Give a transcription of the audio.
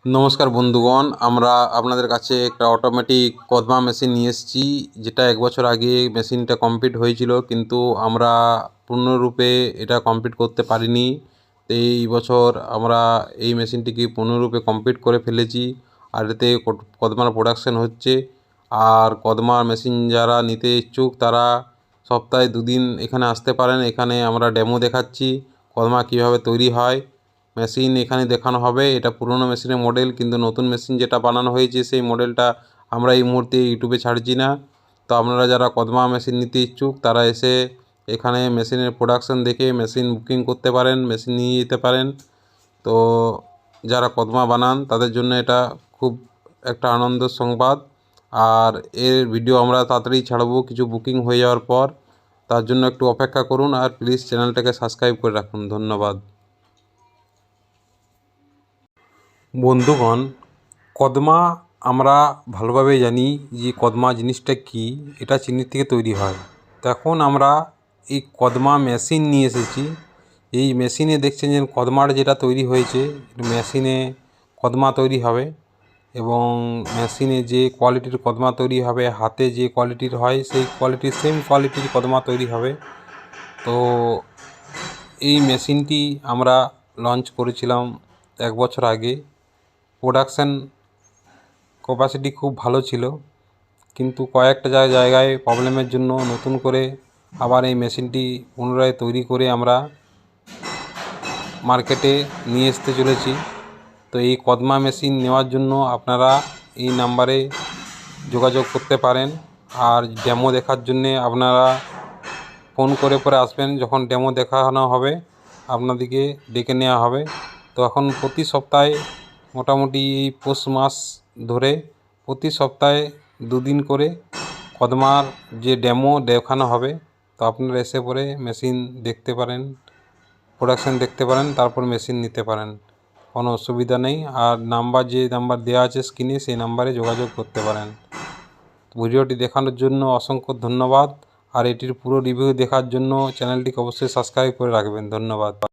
নমস্কার বন্ধুগণ, আমরা আপনাদের কাছে একটা অটোমেটিক কদমা মেশিন নিয়ে এসেছি। যেটা ১ বছর আগে মেশিনটা কমপ্লিট হয়েছিল, কিন্তু আমরা পূর্ণরূপে এটা কমপ্লিট করতে পারিনি। এই বছর আমরা এই মেশিনটিকে পূর্ণরূপে কমপ্লিট করে ফেলেছি। আর এতে কদমার প্রোডাকশান হচ্ছে। আর কদমার মেশিন যারা নিতে ইচ্ছুক তারা সপ্তাহে ২ দিন এখানে আসতে পারেন। এখানে আমরা ডেমো দেখাচ্ছি কদমা কীভাবে তৈরি হয়। মেশিন এখানে দেখানো হবে। এটা পুরনো মেশিনের মডেল, কিন্তু নতুন মেশিন যেটা বানানো হয়েছে সেই মডেলটা আমরা এই মুহূর্তে ইউটিউবে ছাড়ছি না। তো আপনারা যারা কদমা মেশিন নিতে ইচ্ছুক তারা এসে এখানে মেশিনের প্রোডাকশান দেখে মেশিন বুকিং করতে পারেন, মেশিন নিয়ে যেতে পারেন। তো যারা কদমা বানান তাদের জন্য এটা খুব একটা আনন্দের সংবাদ। আর এর ভিডিও আমরা তাড়াতাড়ি ছাড়বো কিছু বুকিং হয়ে যাওয়ার পর। তার জন্য একটু অপেক্ষা করুন, আর প্লিজ চ্যানেলটাকে সাবস্ক্রাইব করে রাখুন। ধন্যবাদ বন্ধুগণ। কদমা আমরা ভালোভাবেই জানি যে কদমা জিনিসটা কী। এটা চিনির থেকে তৈরি হয়। তো এখন আমরা এই কদমা মেশিন নিয়ে এসেছি। এই মেশিনে দেখছেন যে কদমার যেটা তৈরি হয়েছে, মেশিনে কদমা তৈরি হবে এবং মেশিনে যে কোয়ালিটির কদমা তৈরি হবে, হাতে যে কোয়ালিটির হয় সেই কোয়ালিটির সেম কোয়ালিটির কদমা তৈরি হবে। তো এই মেশিনটি আমরা লঞ্চ করেছিলাম ১ বছর আগে। প্রোডাকশান ক্যাপাসিটি খুব ভালো ছিল, কিন্তু কয়েকটা জায়গায় প্রবলেমের জন্য নতুন করে আবার এই মেশিনটি পুনরায় তৈরি করে আমরা মার্কেটে নিয়ে আসতে চলেছি। তো এই কদমা মেশিন নেওয়ার জন্য আপনারা এই নাম্বারে যোগাযোগ করতে পারেন। আর ডেমো দেখার জন্যে আপনারা ফোন করে পরে আসবেন। যখন ডেমো দেখানো হবে আপনাদেরকে ডেকে নেওয়া হবে। তো এখন প্রতি সপ্তাহে মোটামুটি এই পৌষ মাস ধরে প্রতি সপ্তাহে ২ দিন করে কদমার যে ডেমো দেখানো হবে। তো আপনারা এসে পরে মেশিন দেখতে পারেন, প্রোডাকশান দেখতে পারেন, তারপর মেশিন নিতে পারেন। কোনো অসুবিধা নেই। আর যে নাম্বার দেওয়া আছে স্ক্রিনে সেই নাম্বারে যোগাযোগ করতে পারেন। ভিডিওটি দেখানোর জন্য অসংখ্য ধন্যবাদ। আর এটির পুরো রিভিউ দেখার জন্য চ্যানেলটিকে অবশ্যই সাবস্ক্রাইব করে রাখবেন। ধন্যবাদ।